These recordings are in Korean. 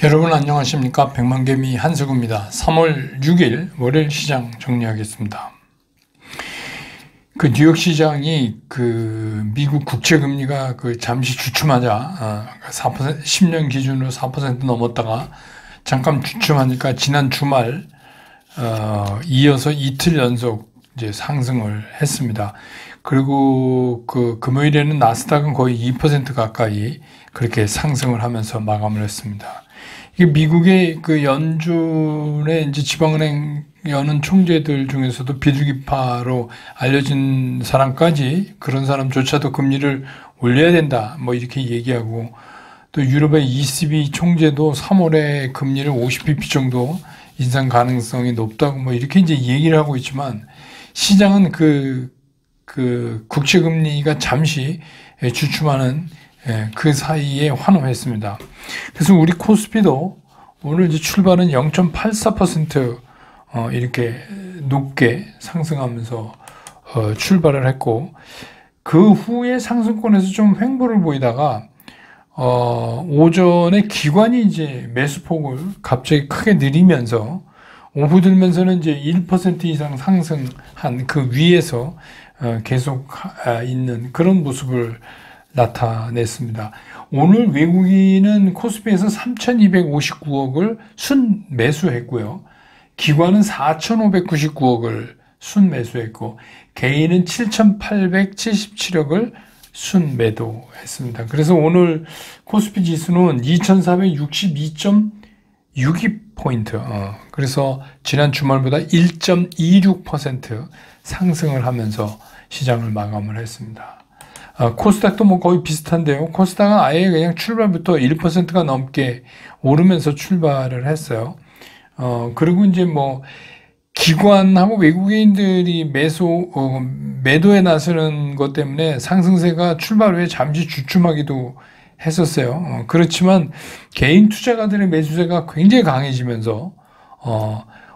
여러분 안녕하십니까? 백만개미 한석우입니다. 3월 6일 월요일 시장 정리하겠습니다. 뉴욕 시장이 미국 국채 금리가 잠시 주춤하자 4%, 10년 기준으로 4% 넘었다가 잠깐 주춤하니까 지난 주말 이어서 이틀 연속 이제 상승을 했습니다. 그리고 금요일에는 나스닥은 거의 2% 가까이 그렇게 상승을 하면서 마감을 했습니다. 이게 미국의 연준의 이제 지방은행 여는 총재들 중에서도 비둘기파로 알려진 사람까지 그런 사람조차도 금리를 올려야 된다 뭐 이렇게 얘기하고, 또 유럽의 ECB 총재도 3월에 금리를 50bp 정도 인상 가능성이 높다고 뭐 이렇게 이제 얘기를 하고 있지만, 시장은 국채 금리가 잠시 주춤하는 그 사이에 환호했습니다. 그래서 우리 코스피도 오늘 이제 출발은 0.84% 이렇게 높게 상승하면서 출발을 했고, 그 후에 상승권에서 좀 횡보를 보이다가 오전에 기관이 이제 매수폭을 갑자기 크게 늘리면서 오후 들면서는 이제 1% 이상 상승한 그 위에서 계속 있는 그런 모습을 나타냈습니다. 오늘 외국인은 코스피에서 3,259억을 순매수했고요. 기관은 4,599억을 순매수했고, 개인은 7,877억을 순매도했습니다. 그래서 오늘 코스피 지수는 2,462.62포인트, 그래서 지난 주말보다 1.26% 상승을 하면서 시장을 마감을 했습니다. 코스닥도 뭐 거의 비슷한데요. 코스닥은 아예 그냥 출발부터 1%가 넘게 오르면서 출발을 했어요. 그리고 이제 뭐 기관하고 외국인들이 매도에 나서는 것 때문에 상승세가 출발 후에 잠시 주춤하기도 했었어요. 그렇지만 개인 투자가들의 매수세가 굉장히 강해지면서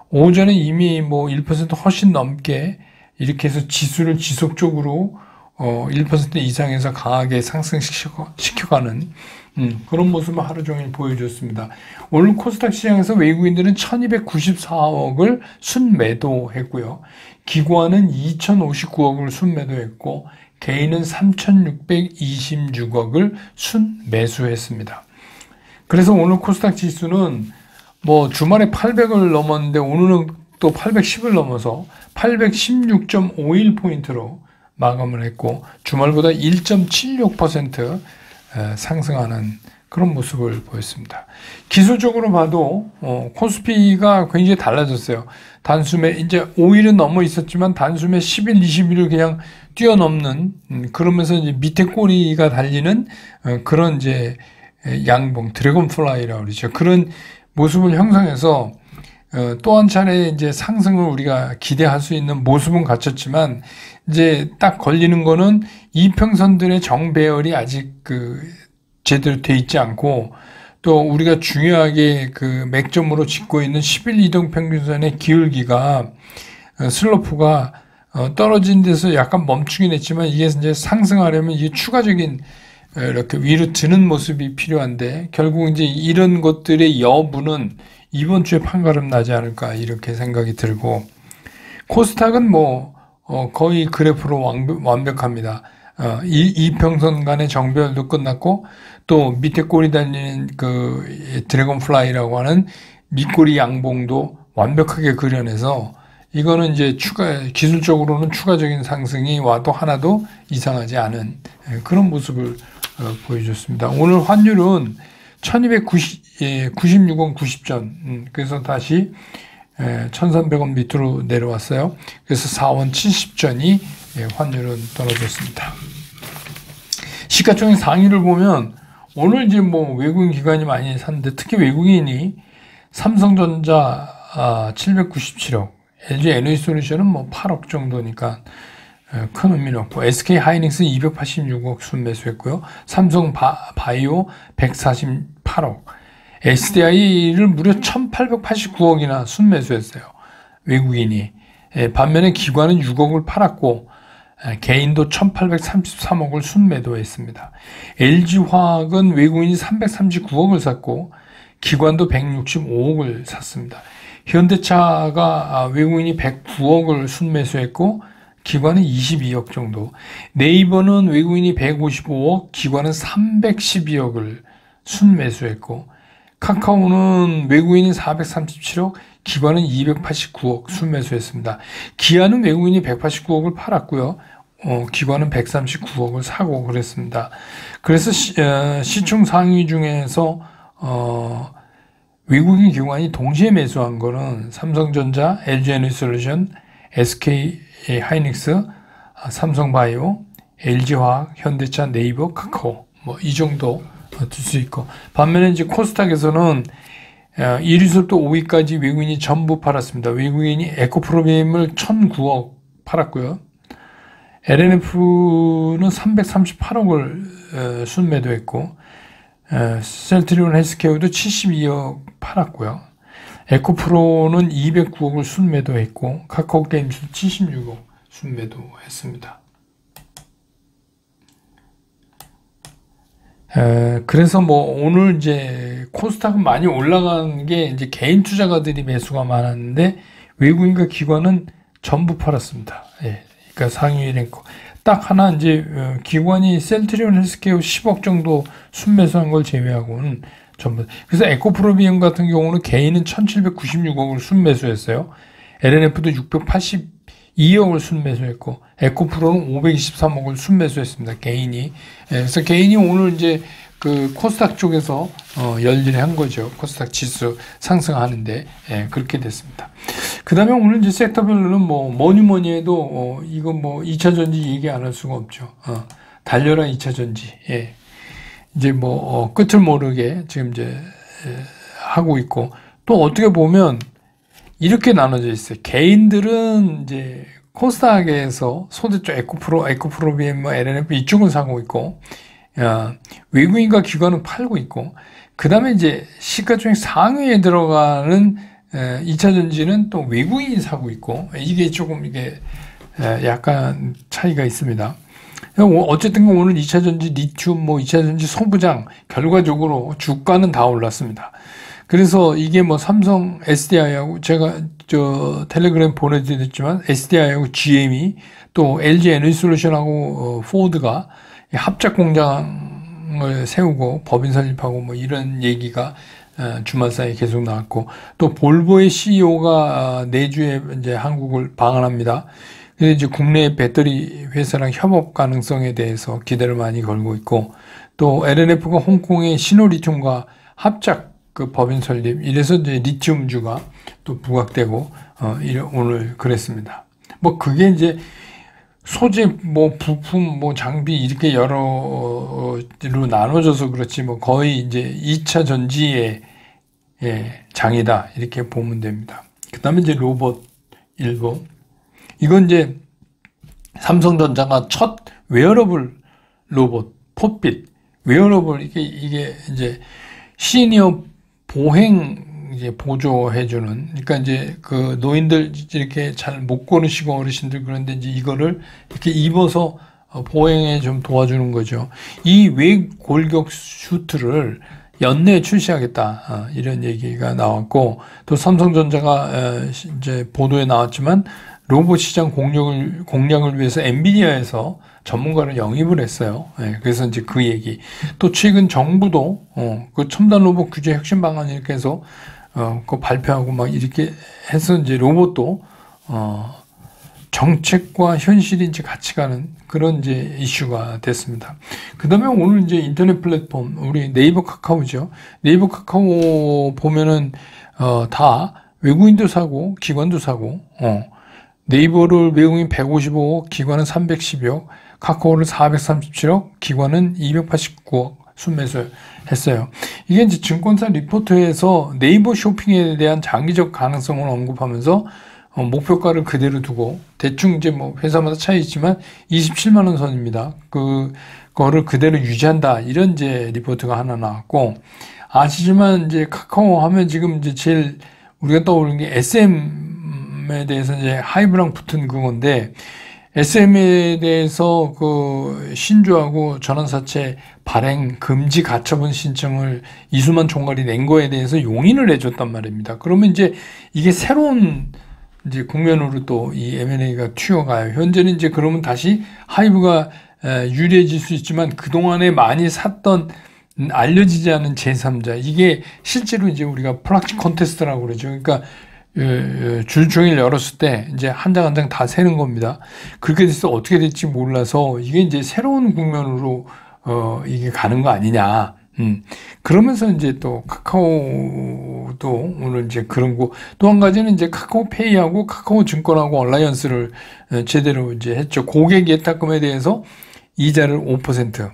오전에 이미 뭐 1% 훨씬 넘게 이렇게 해서 지수를 지속적으로 1% 이상에서 강하게 상승시켜가는 그런 모습을 하루 종일 보여줬습니다. 오늘 코스닥 시장에서 외국인들은 1294억을 순매도했고요. 기관은 2059억을 순매도했고, 개인은 3626억을 순매수했습니다. 그래서 오늘 코스닥 지수는 뭐 주말에 800을 넘었는데 오늘은 또 810을 넘어서 816.51포인트로 마감을 했고, 주말보다 1.76% 상승하는 그런 모습을 보였습니다. 기술적으로 봐도 코스피가 굉장히 달라졌어요. 단숨에 이제 5일은 넘어 있었지만 단숨에 10일, 20일을 그냥 뛰어넘는, 그러면서 이제 밑에 꼬리가 달리는 그런 이제 양봉, 드래곤플라이라고 그러죠. 그런 모습을 형성해서 또 한 차례 이제 상승을 우리가 기대할 수 있는 모습은 갖췄지만, 이제 딱 걸리는 거는 이평선들의 정배열이 아직 제대로 돼 있지 않고, 또 우리가 중요하게 맥점으로 짚고 있는 10일 이동평균선의 기울기가 슬로프가 떨어진 데서 약간 멈추긴 했지만, 이게 이제 상승하려면 이게 추가적인 이렇게 위로 드는 모습이 필요한데, 결국 이제 이런 것들의 여부는 이번 주에 판가름 나지 않을까 이렇게 생각이 들고, 코스닥은 뭐 거의 그래프로 완벽합니다. 이평선 간의 정배열도 끝났고, 또 밑에 꼬리 달리는 드래곤플라이라고 하는 밑꼬리 양봉도 완벽하게 그려내서, 이거는 이제 기술적으로는 추가적인 상승이 와도 하나도 이상하지 않은 그런 모습을 보여줬습니다. 오늘 환율은 1296원 90전, 그래서 다시 1300원 밑으로 내려왔어요. 그래서 4원 70전이 환율은 떨어졌습니다. 시가총액 상위를 보면 오늘 이제 뭐 외국인 기관이 많이 샀는데, 특히 외국인이 삼성전자 797억, LG 에너지솔루션은 뭐 8억 정도니까 큰 의미는 없고, SK 하이닉스 286억 순매수했고요. 삼성 바이오 148억, SDI를 무려 1889억이나 순매수했어요, 외국인이. 반면에 기관은 6억을 팔았고, 개인도 1833억을 순매도했습니다. LG화학은 외국인이 339억을 샀고, 기관도 165억을 샀습니다. 현대차가 외국인이 109억을 순매수했고 기관은 22억 정도. 네이버는 외국인이 155억, 기관은 312억을 순매수했고 카카오는 외국인이 437억, 기관은 289억 순매수했습니다. 기아는 외국인이 189억을 팔았고요. 기관은 139억을 사고 그랬습니다. 그래서 시총 상위 중에서 외국인 기관이 동시에 매수한 거는 삼성전자, LG에너지솔루션, SK하이닉스, 삼성바이오, LG화학, 현대차, 네이버, 카카오 뭐 이 정도 들 수 있고, 반면에 이제 코스닥에서는 1위부터 5위까지 외국인이 전부 팔았습니다. 외국인이 에코프로비엠을 1,009억 팔았고요. LNF는 338억을 순매도했고, 셀트리온 헬스케어도 72억 팔았고요. 에코프로는 209억을 순매도했고, 카카오게임즈도 76억 순매도했습니다. 그래서 뭐 오늘 이제 코스닥은 많이 올라간 게 이제 개인 투자가들이 매수가 많았는데 외국인과 기관은 전부 팔았습니다. 예, 그러니까 상위 랭커 딱 하나 이제 기관이 셀트리온 헬스케어 10억 정도 순매수한 걸 제외하고는 전부. 그래서 에코프로비엠 같은 경우는 개인은 1,796억을 순매수했어요. LNF도 682억을 순매수했고 에코프로는 523억을 순매수했습니다. 개인이. 그래서 개인이 오늘 이제 그 코스닥 쪽에서 열일한 거죠. 코스닥 지수 상승하는데 그렇게 됐습니다. 그 다음에 오늘 이제 섹터별로는 뭐니 해도 이건 뭐 2차 전지 얘기 안 할 수가 없죠. 달려라 2차 전지. 예. 이제 뭐 끝을 모르게 지금 이제 하고 있고, 또 어떻게 보면 이렇게 나눠져 있어요. 개인들은 이제 코스닥에서 소재 쪽 에코프로비엠, LNF 이쪽을 사고 있고, 외국인과 기관은 팔고 있고, 그 다음에 이제 시가총액 상위에 들어가는 2차 전지는 또 외국인이 사고 있고, 이게 조금 이게 약간 차이가 있습니다. 어쨌든 오늘 2차 전지 리튬, 2차 전지 소부장 결과적으로 주가는 다 올랐습니다. 그래서 이게 삼성 SDI하고 제가 텔레그램 보내드렸지만 SDI하고 GM이 또 LG 에너지솔루션하고 포드가 합작 공장을 세우고 법인 설립하고 이런 얘기가 주말 사이에 계속 나왔고, 또 볼보의 CEO가 내주에 이제 한국을 방한합니다. 그래서 이제 국내 배터리 회사랑 협업 가능성에 대해서 기대를 많이 걸고 있고, 또 LNF가 홍콩의 시노리튬과 합작 그 법인 설립, 이래서 이제 리튬주가 또 부각되고 오늘 그랬습니다. 그게 이제 소재, 부품, 장비 이렇게 여러로 나눠져서 그렇지 거의 이제 2차 전지의 장이다 이렇게 보면 됩니다. 그다음에 이제 로봇 일부. 이건 이제 삼성전자가 첫 웨어러블 로봇 폿빗 웨어러블 이게 이제 시니어 보행 이제 보조해주는, 그러니까 이제 그 노인들 이렇게 잘 못 걸으시고 어르신들, 그런데 이제 이거를 이렇게 입어서 보행에 좀 도와주는 거죠. 이 외골격 슈트를 연내에 출시하겠다 이런 얘기가 나왔고, 또 삼성전자가 이제 보도에 나왔지만 로봇 시장 공략을 위해서 엔비디아에서 전문가를 영입을 했어요. 그래서 이제 그 얘기. 또 최근 정부도 그 첨단 로봇 규제 혁신 방안 이렇게 해서 그거 발표하고 이렇게 해서 이제 로봇도 정책과 현실이 이제 같이 가는 그런 이제 이슈가 됐습니다. 그 다음에 오늘 이제 인터넷 플랫폼, 우리 네이버 카카오죠. 네이버 카카오 보면은 다 외국인도 사고 기관도 사고, 네이버를 외국인 155억, 기관은 310억, 카카오를 437억, 기관은 289억 순매수했어요. 이게 이제 증권사 리포트에서 네이버 쇼핑에 대한 장기적 가능성을 언급하면서 목표가를 그대로 두고, 대충 이제 회사마다 차이 있지만 27만 원 선입니다. 그거를 그대로 유지한다, 이런 이제 리포트가 하나 나왔고, 아시지만 이제 카카오 하면 지금 이제 제일 우리가 떠오르는 게 SM에 대해서 이제 하이브랑 붙은 그건데, SM에 대해서 그 신주하고 전환사채 발행 금지 가처분 신청을 이수만 총괄이 낸 거에 대해서 용인을 해줬단 말입니다. 그러면 이제 이게 새로운 이제 국면으로 또 이 M&A가 튀어가요. 현재는 이제 그러면 다시 하이브가 유리해질 수 있지만 그동안에 많이 샀던 알려지지 않은 제3자, 이게 실제로 이제 우리가 플락치 콘테스트라고 그러죠. 그러니까 줄종일 열었을 때 이제 한 장 한 장 다 세는 겁니다. 그렇게 돼서 어떻게 될지 몰라서 이게 이제 새로운 국면으로 이게 가는 거 아니냐. 그러면서 이제 또 카카오도 오늘 이제 그런 거, 또 한 가지는 이제 카카오페이하고 카카오증권하고 얼라이언스를 제대로 이제 했죠. 고객 예탁금에 대해서 이자를 5%.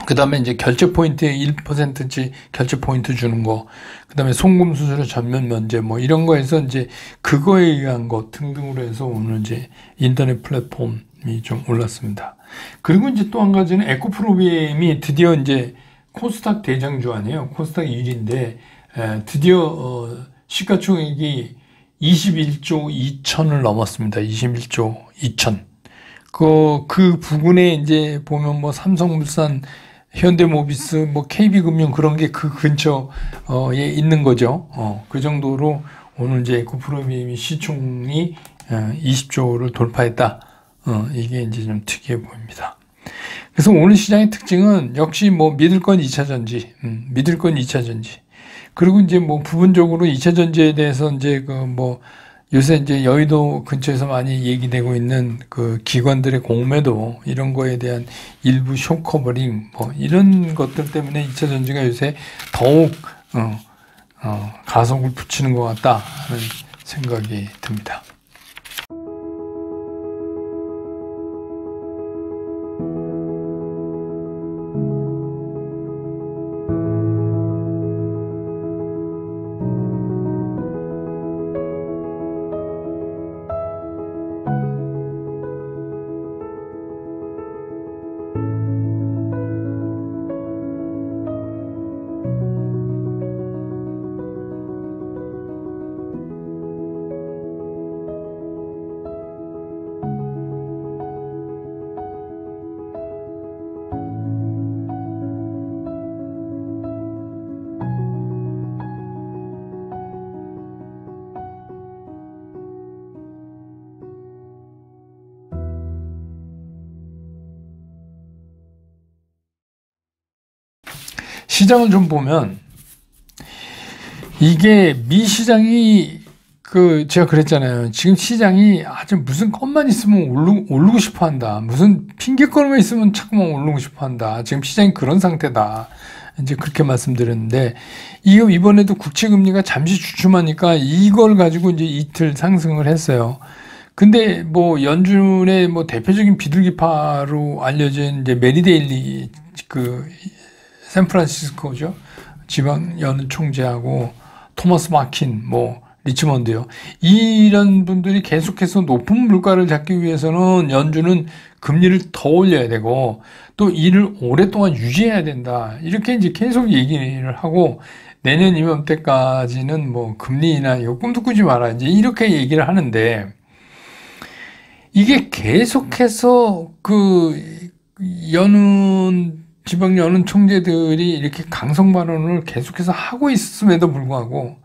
그 다음에 이제 결제 포인트에 1%치 결제 포인트 주는 거, 그 다음에 송금 수수료 전면 면제 뭐 이런 거에서 이제 그거에 의한 것 등등으로 해서 오늘 이제 인터넷 플랫폼이 좀 올랐습니다. 그리고 이제 또 한 가지는 에코프로비엠이 드디어 이제 코스닥 대장주 아니에요. 코스닥 1위인데 드디어 시가총액이 21조 2천을 넘었습니다. 21조 2천. 그 부분에 이제 보면 뭐 삼성물산, 현대모비스, 뭐 KB금융 그런 게 그 근처에 있는 거죠. 그 정도로 오늘 이제 에코프로비엠이 시총이 20조를 돌파했다. 이게 이제 좀 특이해 보입니다. 그래서 오늘 시장의 특징은 역시 뭐 믿을 건 2차 전지, 믿을 건 2차 전지. 그리고 이제 뭐 부분적으로 2차 전지에 대해서 이제 그 뭐 요새 이제 여의도 근처에서 많이 얘기되고 있는 그 기관들의 공매도 이런 거에 대한 일부 숏커버링 뭐 이런 것들 때문에 2차 전지가 요새 더욱 가속을 붙이는 것 같다는 생각이 듭니다. 시장을 좀 보면 이게 미 시장이 제가 그랬잖아요. 지금 시장이 아주 무슨 것만 있으면 오르고 싶어 한다. 무슨 핑계거리만 있으면 자꾸만 오르고 싶어 한다. 지금 시장이 그런 상태다. 이제 그렇게 말씀드렸는데, 이번에도 국채금리가 잠시 주춤하니까 이걸 가지고 이제 이틀 상승을 했어요. 근데 뭐 연준의 뭐 대표적인 비둘기파로 알려진 이제 메리데일리 샌프란시스코죠. 지방 연은 총재하고 토마스 마킨, 뭐 리치먼드요. 이런 분들이 계속해서 높은 물가를 잡기 위해서는 연준은 금리를 더 올려야 되고 또 이를 오랫동안 유지해야 된다. 이렇게 이제 계속 얘기를 하고 내년 이맘때까지는 뭐 금리 인하 이거 꿈도 꾸지 마라. 이제 이렇게 얘기를 하는데 이게 계속해서 지방 연은 총재들이 이렇게 강성 발언을 계속해서 하고 있음에도 불구하고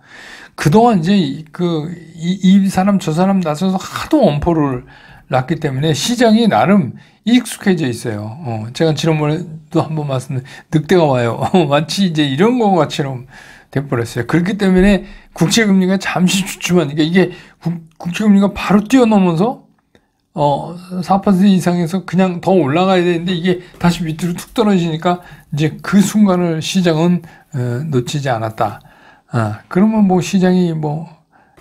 그동안 이제 이 사람 저 사람 나서서 하도 엄포를 놨기 때문에 시장이 나름 익숙해져 있어요. 제가 지난번에도 한번 말씀드린 늑대가 와요. 마치 이제 이런 것처럼 돼버렸어요. 그렇기 때문에 국채금리가 잠시 주춤하니까 이게 국채금리가 바로 뛰어넘어서 4% 이상에서 그냥 더 올라가야 되는데 이게 다시 밑으로 툭 떨어지니까 이제 그 순간을 시장은 놓치지 않았다. 그러면 뭐 시장이 뭐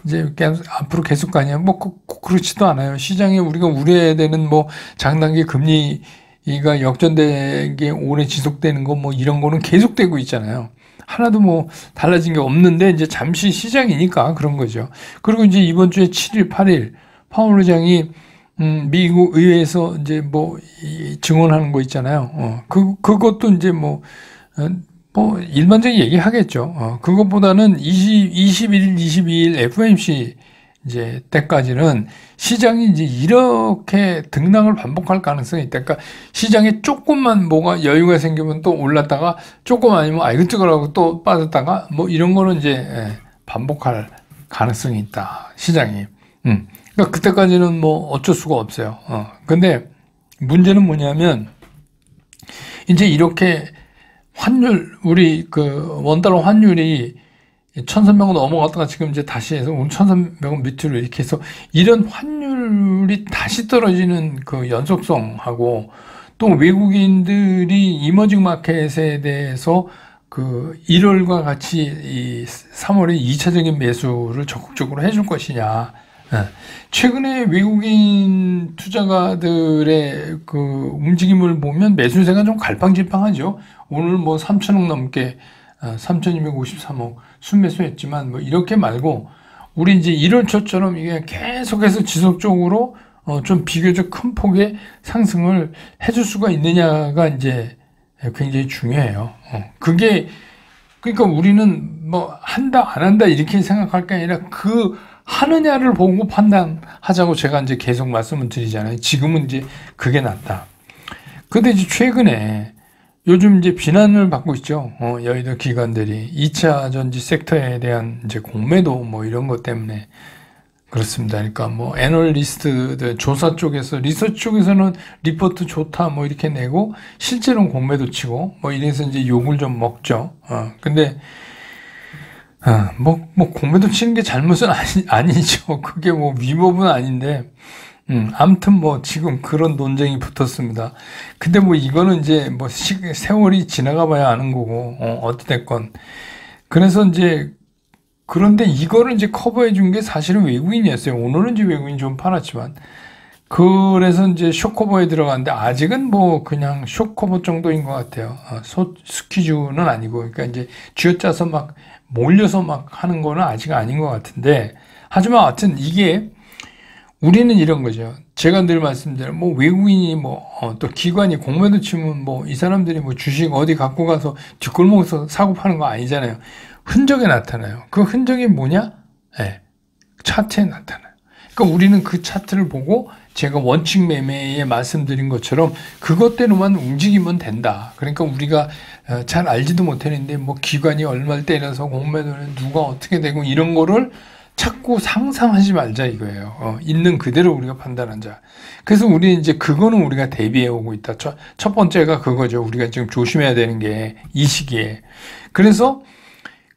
이제 앞으로 계속 가냐? 뭐 꼭 그렇지도 않아요. 시장에 우리가 우려해야 되는 뭐 장단기 금리가 역전된 게 오래 지속되는 거 뭐 이런 거는 계속되고 있잖아요. 하나도 뭐 달라진 게 없는데 이제 잠시 시장이니까 그런 거죠. 그리고 이제 이번 주에 7일, 8일 파월 의장이 미국 의회에서 이제 뭐 증언하는 거 있잖아요. 그것도 이제 뭐 일반적인 얘기 하겠죠. 그것보다는 21일, 22일 FOMC 이제 때까지는 시장이 이제 이렇게 등락을 반복할 가능성이 있다. 그러니까 시장에 조금만 뭐가 여유가 생기면 또 올랐다가 조금 아니면 아이고 뜨거라고 또 빠졌다가 뭐 이런 거는 이제 반복할 가능성이 있다. 시장이. 그러니까 그때까지는 뭐 어쩔 수가 없어요. 근데 문제는 뭐냐면 이제 이렇게 환율 우리 그 원달러 환율이 1,300원 넘어갔다가 지금 이제 다시 해서 오늘 1,300원 밑으로 이렇게 해서 이런 환율이 다시 떨어지는 그 연속성하고 또 외국인들이 이머징 마켓에 대해서 그 1월과 같이 이 3월에 2차적인 매수를 적극적으로 해줄 것이냐. 최근에 외국인 투자가들의 그 움직임을 보면 매수세가 좀 갈팡질팡하죠. 오늘 뭐 3천억 넘게 3,253억 순매수했지만 뭐 이렇게 말고 우리 이제 1월 초처럼 이게 계속해서 지속적으로 좀 비교적 큰 폭의 상승을 해줄 수가 있느냐가 이제 굉장히 중요해요. 그게 그러니까 우리는 뭐 한다 안 한다 이렇게 생각할 게 아니라 그 하느냐를 보고 판단하자고 제가 이제 계속 말씀을 드리잖아요. 지금은 이제 그게 낫다. 근데 이제 최근에 요즘 이제 비난을 받고 있죠. 여의도 기관들이 2차 전지 섹터에 대한 이제 공매도 뭐 이런 것 때문에 그렇습니다. 그러니까 뭐 애널리스트들 조사 쪽에서 리서치 쪽에서는 리포트 좋다 뭐 이렇게 내고 실제로는 공매도 치고 뭐 이래서 이제 욕을 좀 먹죠. 근데 뭐 공매도 치는 게 잘못은 아니죠. 그게 뭐 위법은 아닌데. 아무튼 뭐 지금 그런 논쟁이 붙었습니다. 근데 뭐 이거는 이제 뭐 세월이 지나가 봐야 아는 거고, 어찌됐건. 그래서 이제, 그런데 이거를 이제 커버해 준 게 사실은 외국인이었어요. 오늘은 이제 외국인이 좀 팔았지만. 그래서 이제 쇼커버에 들어갔는데 아직은 뭐 그냥 쇼커버 정도인 것 같아요. 스퀴즈는 아니고. 그러니까 이제 쥐어짜서 막 몰려서 막 하는 거는 아직 아닌 것 같은데. 하지만 하여튼 이게 우리는 이런 거죠. 제가 늘 말씀드린 뭐 외국인이 뭐 또 기관이 공매도 치면 뭐 이 사람들이 뭐 주식 어디 갖고 가서 뒷골목에서 사고 파는 거 아니잖아요. 흔적에 나타나요. 그 흔적이 뭐냐? 차트에 나타나요. 그러니까 우리는 그 차트를 보고 제가 원칙 매매에 말씀드린 것처럼 그것대로만 움직이면 된다. 그러니까 우리가 잘 알지도 못했는데 뭐 기관이 얼마를 때려서 공매도는 누가 어떻게 되고 이런 거를 자꾸 상상하지 말자 이거예요. 있는 그대로 우리가 판단하자. 그래서 우리 이제 그거는 우리가 대비해 오고 있다. 첫 번째가 그거죠. 우리가 지금 조심해야 되는 게 이 시기에. 그래서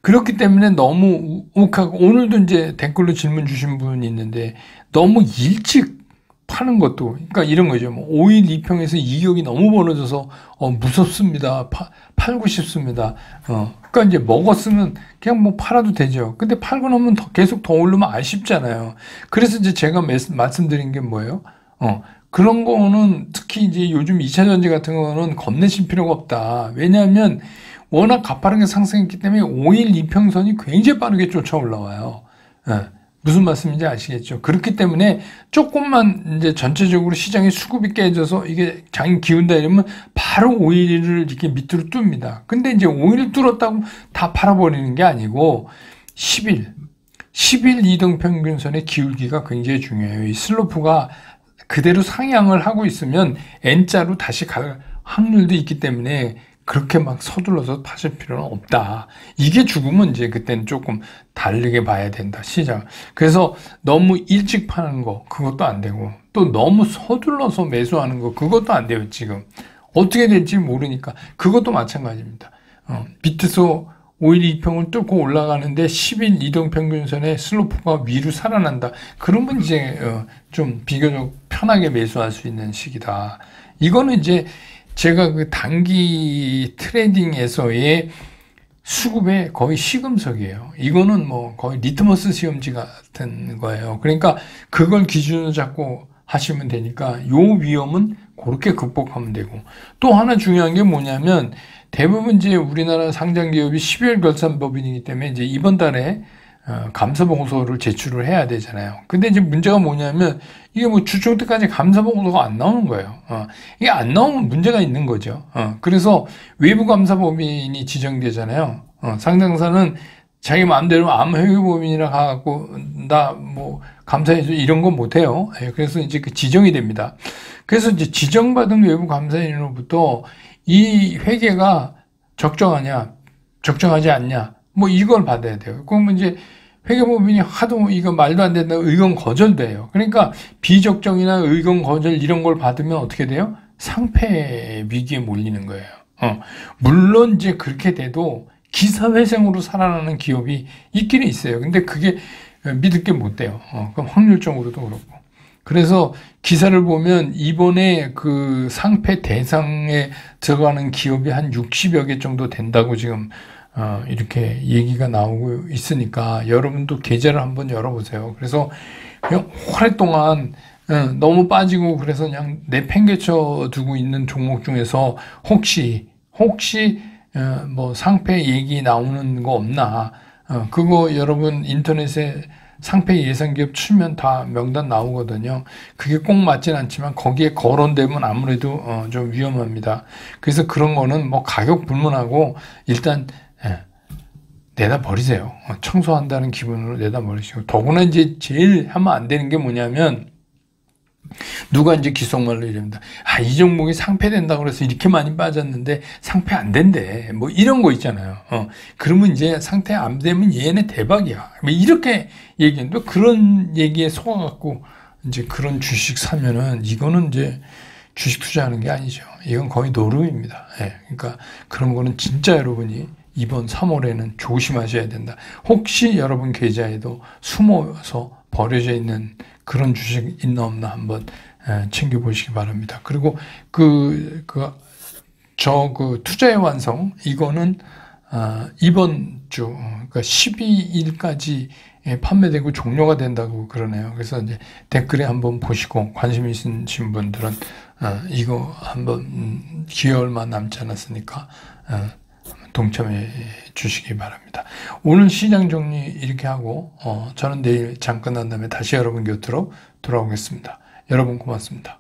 그렇기 때문에 너무 욱하고 오늘도 이제 댓글로 질문 주신 분이 있는데 너무 일찍 파는 것도 그러니까 이런 거죠. 뭐 5일 2평에서 이격이 너무 벌어져서 무섭습니다. 팔고 싶습니다. 그러니까 이제 먹었으면 그냥 뭐 팔아도 되죠. 근데 팔고 나면 계속 더 오르면 아쉽잖아요. 그래서 이제 제가 말씀드린 게 뭐예요? 그런 거는 특히 이제 요즘 2차 전지 같은 거는 겁내실 필요가 없다. 왜냐하면 워낙 가파르게 상승했기 때문에 5일 2평선이 굉장히 빠르게 쫓아 올라와요. 무슨 말씀인지 아시겠죠? 그렇기 때문에 조금만 이제 전체적으로 시장의 수급이 깨져서 이게 장이 기운다 이러면 바로 5일을 이렇게 밑으로 뚫습니다. 근데 이제 5일 뚫었다고 다 팔아버리는 게 아니고 10일 이동평균선의 기울기가 굉장히 중요해요. 이 슬로프가 그대로 상향을 하고 있으면 N자로 다시 갈 확률도 있기 때문에 그렇게 막 서둘러서 파실 필요는 없다. 이게 죽으면 이제 그때는 조금 다르게 봐야 된다, 시장. 그래서 너무 일찍 파는 거, 그것도 안 되고, 또 너무 서둘러서 매수하는 거, 그것도 안 돼요, 지금. 어떻게 될지 모르니까. 그것도 마찬가지입니다. 비트소 5일 2평을 뚫고 올라가는데 10일 이동평균선의 슬로프가 위로 살아난다. 그러면 이제 좀 비교적 편하게 매수할 수 있는 시기다. 이거는 이제 제가 그 단기 트레이딩에서의 수급의 거의 시금석이에요. 이거는 뭐 거의 리트머스 시험지 같은 거예요. 그러니까 그걸 기준으로 잡고 하시면 되니까 요 위험은 그렇게 극복하면 되고 또 하나 중요한 게 뭐냐면 대부분 이제 우리나라 상장 기업이 12월 결산 법인이기 때문에 이제 이번 달에 감사 보고서를 제출을 해야 되잖아요. 근데 이제 문제가 뭐냐면 이게 뭐 주중 때까지 감사 보고서가 안 나오는 거예요. 이게 안 나오면 문제가 있는 거죠. 그래서 외부 감사 법인이 지정되잖아요. 상장사는 자기 마음대로 아무 회계법인이라 하고 나 뭐 감사해줘 이런 건 못해요. 예, 그래서 이제 그 지정이 됩니다. 그래서 이제 지정받은 외부 감사인으로부터 이 회계가 적정하냐, 적정하지 않냐, 뭐 이걸 받아야 돼요. 그러면 이제 회계법인이 하도 이거 말도 안 된다 의견 거절돼요. 그러니까 비적정이나 의견 거절 이런 걸 받으면 어떻게 돼요? 상패 위기에 몰리는 거예요. 물론 이제 그렇게 돼도 기사회생으로 살아나는 기업이 있기는 있어요. 근데 그게 믿을 게 못 돼요. 그럼 확률적으로도 그렇고. 그래서 기사를 보면 이번에 그 상패 대상에 들어가는 기업이 한 60여 개 정도 된다고 지금 이렇게 얘기가 나오고 있으니까 여러분도 계좌를 한번 열어보세요. 그래서 그냥 오랫동안 너무 빠지고 그래서 그냥 내팽개쳐 두고 있는 종목 중에서 혹시 뭐 상패 얘기 나오는 거 없나? 그거 여러분 인터넷에 상패 예상기업 치면 다 명단 나오거든요. 그게 꼭 맞진 않지만 거기에 거론되면 아무래도 좀 위험합니다. 그래서 그런 거는 뭐 가격 불문하고 일단 내다 버리세요. 청소한다는 기분으로 내다 버리시고. 더구나 이제 제일 하면 안 되는 게 뭐냐면 누가 이제 귓속말로 이럽니다. 이 종목이 상패된다고 그래서 이렇게 많이 빠졌는데 상패 안 된대. 뭐 이런 거 있잖아요. 그러면 이제 상태 안 되면 얘네 대박이야. 뭐 이렇게 얘기했는데 그런 얘기에 속아갖고 이제 그런 주식 사면은 이거는 이제 주식 투자하는 게 아니죠. 이건 거의 노름입니다. 그러니까 그런 거는 진짜 여러분이 이번 3월에는 조심하셔야 된다. 혹시 여러분 계좌에도 숨어서 버려져 있는 그런 주식 있나 없나 한번 챙겨보시기 바랍니다. 그리고 그 투자의 완성, 이거는 이번 주, 그러니까 12일까지 판매되고 종료가 된다고 그러네요. 그래서 이제 댓글에 한번 보시고 관심 있으신 분들은 이거 한번 기회 얼마 남지 않았으니까 동참해 주시기 바랍니다. 오늘 시장 정리 이렇게 하고 저는 내일 장 끝난 다음에 다시 여러분 곁으로 돌아오겠습니다. 여러분 고맙습니다.